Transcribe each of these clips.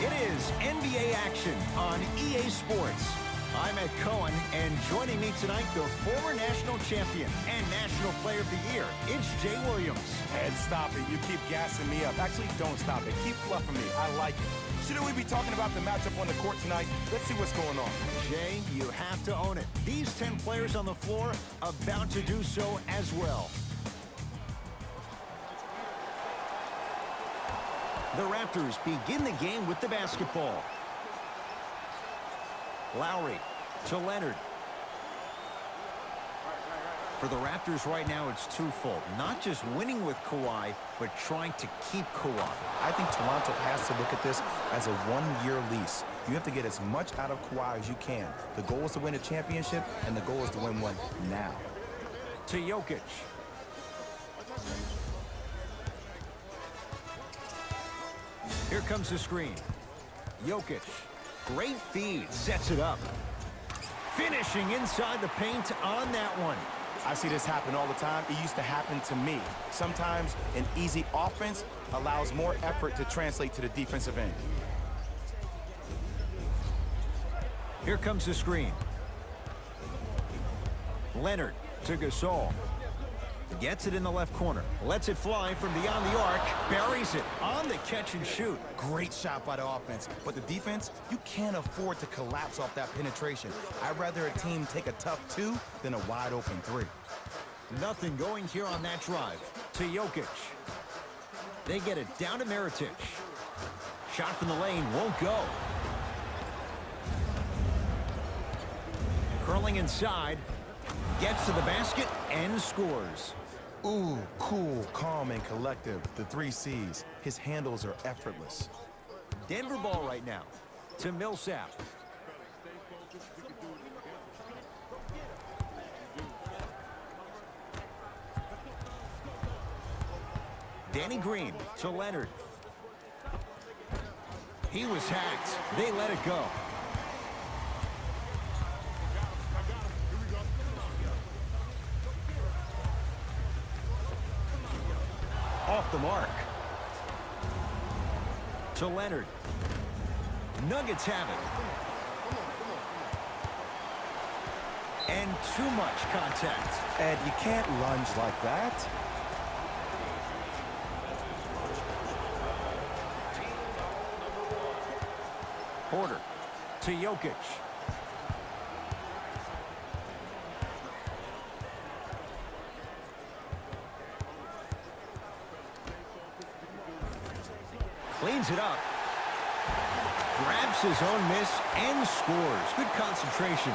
It is NBA action on EA Sports. I'm Ed Cohen, and joining me tonight, the former national champion and National Player of the Year, it's Jay Williams. Ed, stop it. You keep gassing me up. Actually, don't stop it. Keep fluffing me. I like it. Shouldn't we be talking about the matchup on the court tonight? Let's see what's going on. Jay, you have to own it. These 10 players on the floor about to do so as well. The Raptors begin the game with the basketball. Lowry to Leonard. For the Raptors right now, it's twofold. Not just winning with Kawhi, but trying to keep Kawhi. I think Toronto has to look at this as a one-year lease. You have to get as much out of Kawhi as you can. The goal is to win a championship, and the goal is to win one now. To Jokic. Here comes the screen. Jokic. Great feed. Sets it up. Finishing inside the paint on that one. I see this happen all the time. It used to happen to me. Sometimes an easy offense allows more effort to translate to the defensive end. Here comes the screen. Leonard to Gasol. Gets it in the left corner. Lets it fly from beyond the arc. Buries it on the catch and shoot. Great shot by the offense. But the defense, you can't afford to collapse off that penetration. I'd rather a team take a tough two than a wide open three. Nothing going here on that drive. To Jokic. They get it down to Mirotic. Shot from the lane won't go. Curling inside. Gets to the basket and scores. Ooh, cool, calm, and collective. The 3 C's. His handles are effortless. Denver ball right now. To Millsap. Danny Green to Leonard. He was hacked. They let it go. Off the mark. To Leonard. Nuggets have it. And too much contact. Ed, you can't lunge like that. Porter to Jokic. Cleans it up. Grabs his own miss and scores. Good concentration.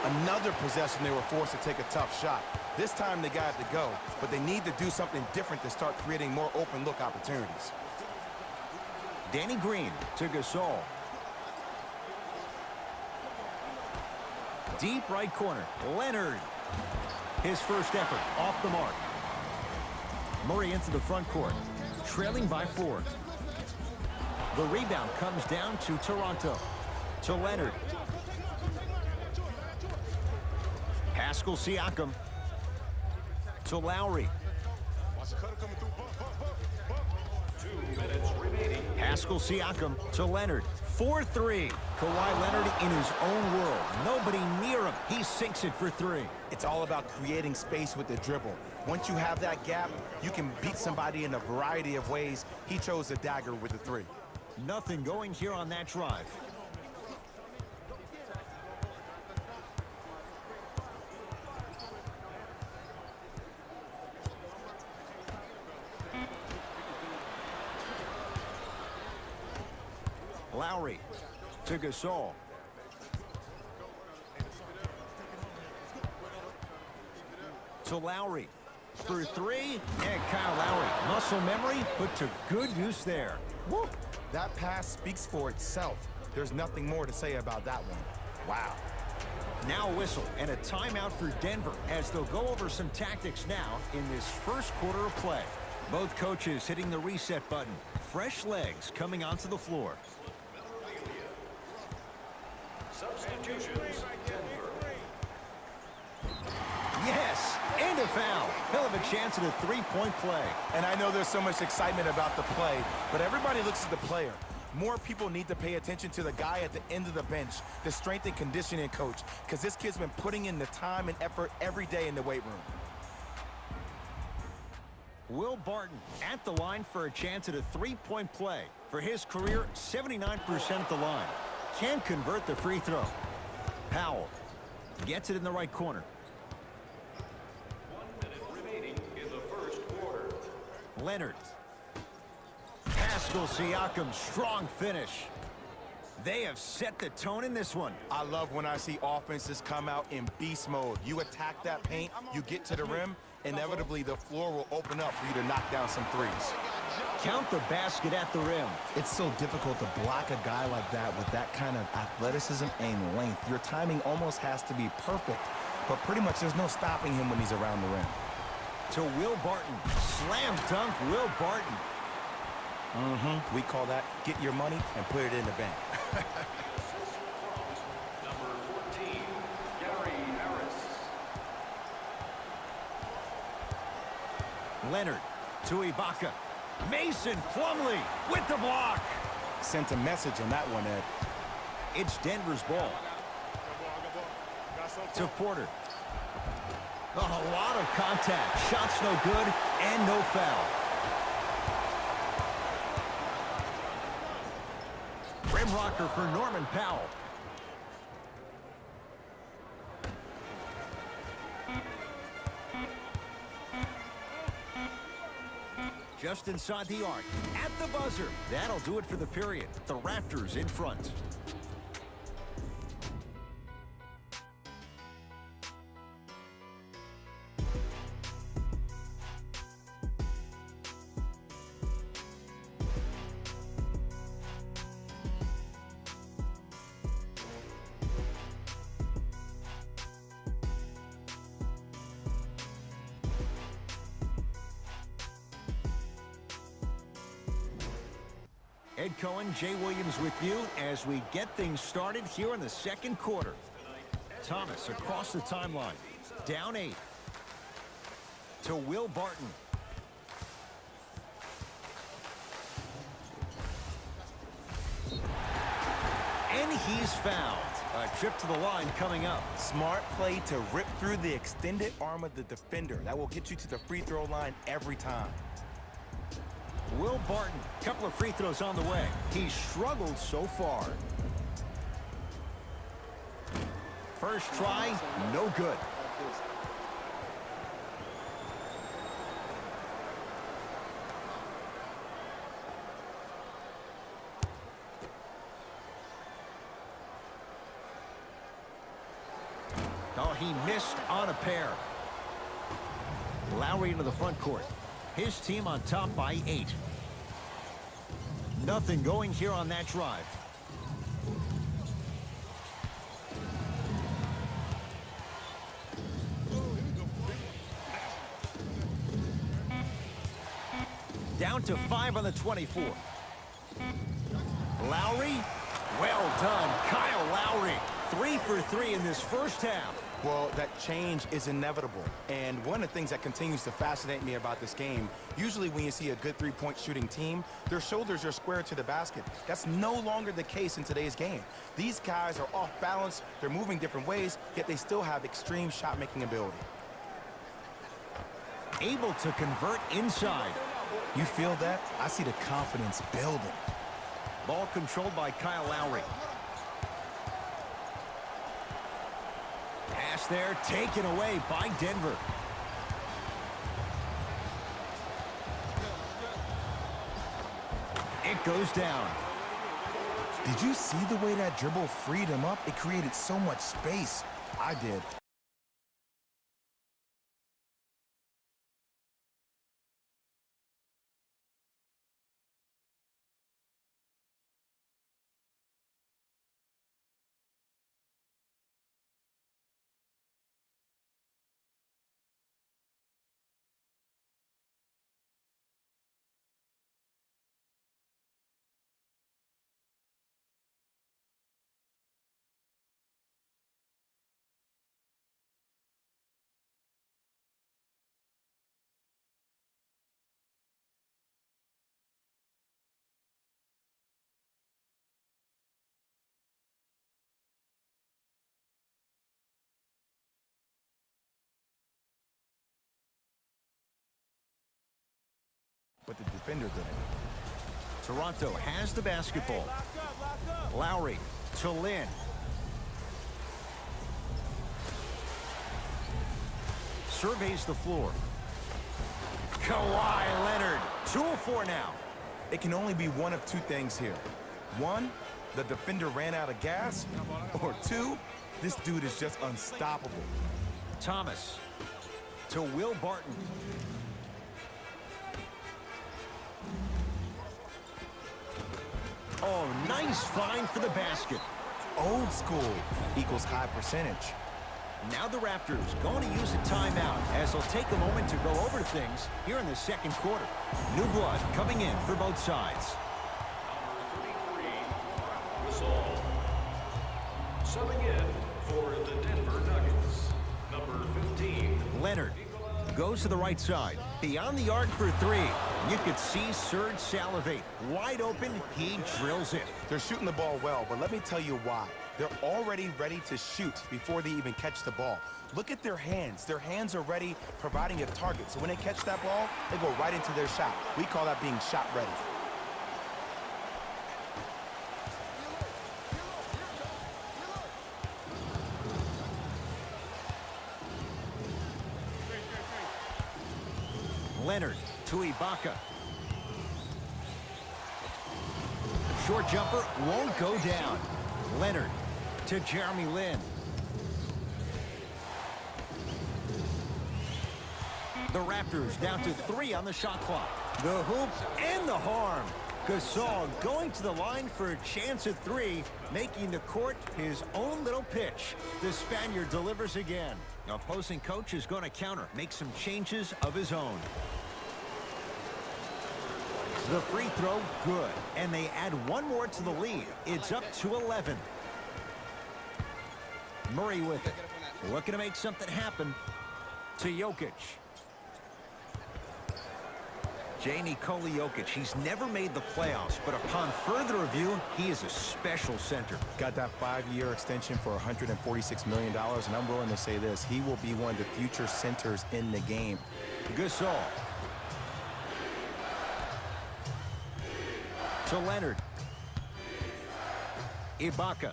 Another possession they were forced to take a tough shot. This time they got it to go, but they need to do something different to start creating more open look opportunities. Danny Green to Gasol. Deep right corner. Leonard. His first effort off the mark. Murray into the front court. Trailing by 4. The rebound comes down to Toronto. To Leonard. Pascal Siakam. To Lowry. 2 minutes remaining. Pascal Siakam to Leonard. 4-3. Kawhi Leonard in his own world. Nobody near him. He sinks it for 3. It's all about creating space with the dribble. Once you have that gap, you can beat somebody in a variety of ways. He chose the dagger with the 3. Nothing going here on that drive. Lowry to Gasol. To Lowry for 3. And Kyle Lowry, muscle memory put to good use there. Woo! That pass speaks for itself. There's nothing more to say about that one. Wow. Now a whistle and a timeout for Denver as they'll go over some tactics now in this first quarter of play. Both coaches hitting the reset button. Fresh legs coming onto the floor. Substitutions, Denver. Yes, and a foul. He'll have a chance at a 3-point play. And I know there's so much excitement about the play, but everybody looks at the player. More people need to pay attention to the guy at the end of the bench, the strength and conditioning coach, because this kid's been putting in the time and effort every day in the weight room. Will Barton at the line for a chance at a three-point play. For his career, 79% at the line. Can convert the free throw. Powell gets it in the right corner. 1 minute remaining in the first quarter. Leonard. Pascal Siakam, strong finish. They have set the tone in this one. I love when I see offenses come out in beast mode. You attack that paint, you get to the rim, inevitably the floor will open up for you to knock down some threes. Count the basket at the rim. It's so difficult to block a guy like that with that kind of athleticism and length. Your timing almost has to be perfect, but pretty much there's no stopping him when he's around the rim. To Will Barton. Slam dunk, Will Barton. We call that get your money and put it in the bank. Number 14, Gary Harris. Leonard to Ibaka. Mason Plumlee with the block. Sent a message on that one, Ed. It's Denver's ball. To Porter. A lot of contact. Shots no good and no foul. Rim rocker for Norman Powell. Just inside the arc. At the buzzer. That'll do it for the period. The Raptors in front. Ed Cohen, Jay Williams with you as we get things started here in the second quarter. Thomas across the timeline. Down 8. To Will Barton. And he's fouled. A trip to the line coming up. Smart play to rip through the extended arm of the defender. That will get you to the free throw line every time. Will Barton, couple of free throws on the way. He's struggled so far. First try, no good. Oh, he missed on a pair. Lowry into the front court. His team on top by 8. Nothing going here on that drive. Down to 5 on the 24. Lowry, well done. Kyle Lowry, 3 for 3 in this first half. Well, that change is inevitable. And one of the things that continues to fascinate me about this game, usually when you see a good three-point shooting team, their shoulders are square to the basket. That's no longer the case in today's game. These guys are off balance, they're moving different ways, yet they still have extreme shot-making ability. Able to convert inside. You feel that? I see the confidence building. Ball controlled by Kyle Lowry. Pass there, taken away by Denver. It goes down. Did you see the way that dribble freed him up? It created so much space. I did. but the defender didn't. Toronto has the basketball. Lowry to Lin. Surveys the floor. Kawhi Leonard. 2-4 now. It can only be one of two things here. One, the defender ran out of gas, or two, this dude is just unstoppable. Thomas to Will Barton. Oh, nice find for the basket. Old school equals high percentage. Now the Raptors going to use a timeout as they'll take a moment to go over things here in the second quarter. New blood coming in for both sides. Number 33, Gasol. Subbing in for the Denver Nuggets. Number 15, Leonard goes to the right side. Beyond the arc for three. You could see Serge salivate. Wide open, he drills it. They're shooting the ball well, but let me tell you why. They're already ready to shoot before they even catch the ball. Look at their hands. Their hands are ready, providing a target. So when they catch that ball, they go right into their shot. We call that being shot ready. Leonard to Ibaka. Short jumper won't go down. Leonard to Jeremy Lin. The Raptors down to 3 on the shot clock. The hoop and the harm. Gasol going to the line for a chance at 3, making the court his own little pitch. The Spaniard delivers again. Opposing coach is going to counter, make some changes of his own. The free throw, good. And they add one more to the lead. It's up to 11. Murray with it. Looking to make something happen. To Jokic. J. Nikola Jokic, he's never made the playoffs, but upon further review, he is a special center. Got that 5-year extension for $146 million, and I'm willing to say this. He will be one of the future centers in the game. Gasol. To Leonard. Ibaka.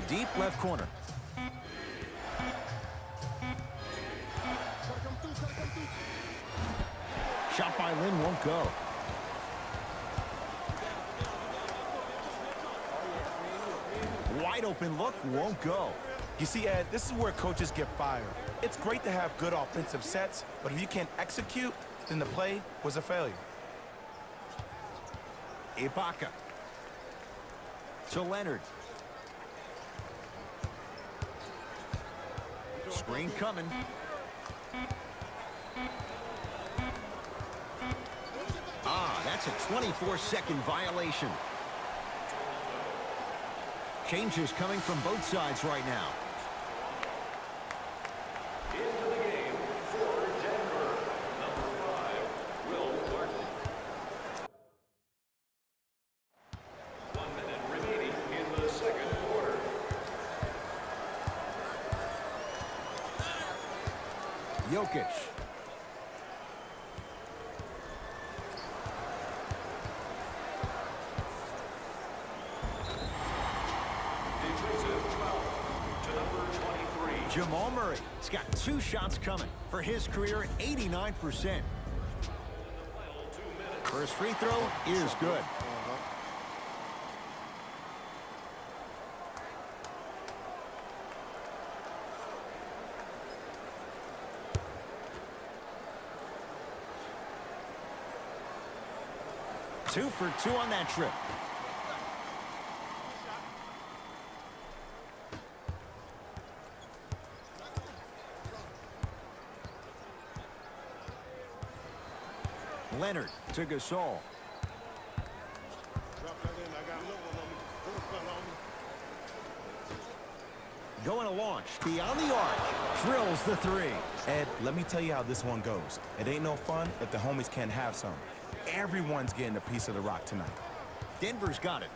Deep left corner. Shot by Lin won't go. Wide open look won't go. You see, Ed, this is where coaches get fired. It's great to have good offensive sets, but if you can't execute, then the play was a failure. Ibaka. To Leonard. Screen coming. That's a 24-second violation. Changes coming from both sides right now. into the game for Denver. Number 5, Will Barton. 1 minute remaining in the second quarter. Jokic. Defensive foul to number 23. Jamal Murray. He's got 2 shots coming. For his career, 89%. First free throw is good. Two for 2 on that trip. Leonard to Gasol. Going to launch beyond the arc. Drills the 3. Ed, let me tell you how this one goes. It ain't no fun if the homies can't have some. Everyone's getting a piece of the rock tonight. Denver's got it.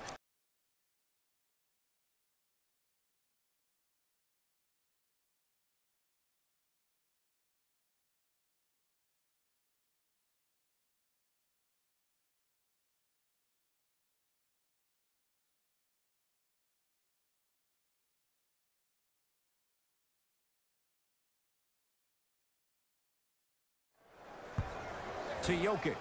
to Jokic.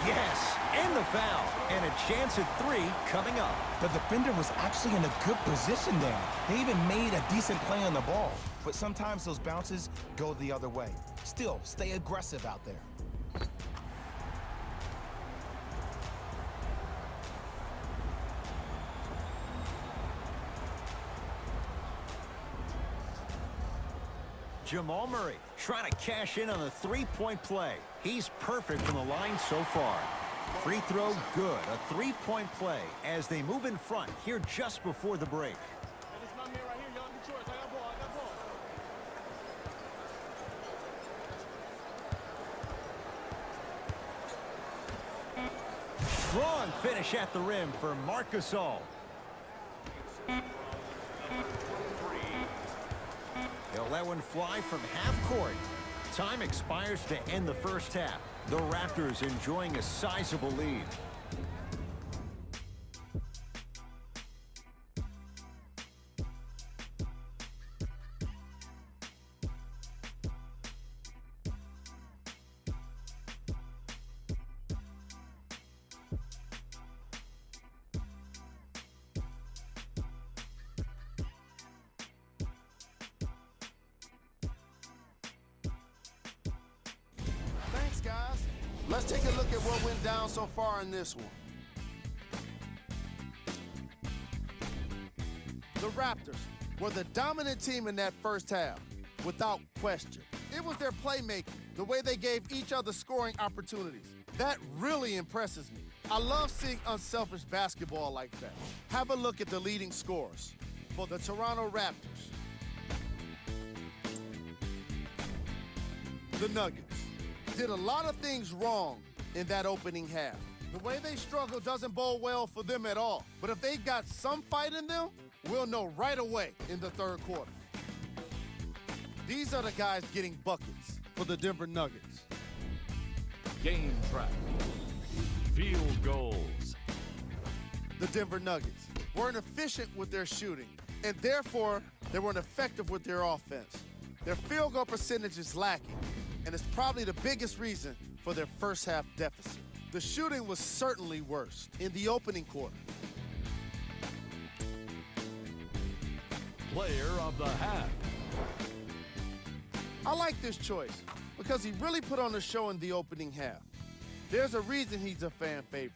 Yes, and the foul. And a chance at 3 coming up. The defender was actually in a good position there. They even made a decent play on the ball. But sometimes those bounces go the other way. Still, stay aggressive out there. Jamal Murray trying to cash in on the three-point play. He's perfect from the line so far. Free throw, good. A three-point play as they move in front here just before the break. Strong finish at the rim for Marc Gasol. He'll let one fly from half court. Time expires to end the first half. The Raptors enjoying a sizable lead. Thanks, guys. Let's take a look at what went down so far in this one. The Raptors were the dominant team in that first half, without question. It was their playmaking, the way they gave each other scoring opportunities. That really impresses me. I love seeing unselfish basketball like that. Have a look at the leading scorers for the Toronto Raptors. The Nuggets did a lot of things wrong in that opening half. The way they struggle doesn't bode well for them at all. But if they got some fight in them, we'll know right away in the third quarter. These are the guys getting buckets for the Denver Nuggets. Game track. Field goals. The Denver Nuggets weren't efficient with their shooting, and therefore they weren't effective with their offense. Their field goal percentage is lacking, and it's probably the biggest reason for their first half deficit. The shooting was certainly worse in the opening quarter. Player of the half. I like this choice because he really put on a show in the opening half. There's a reason he's a fan favorite.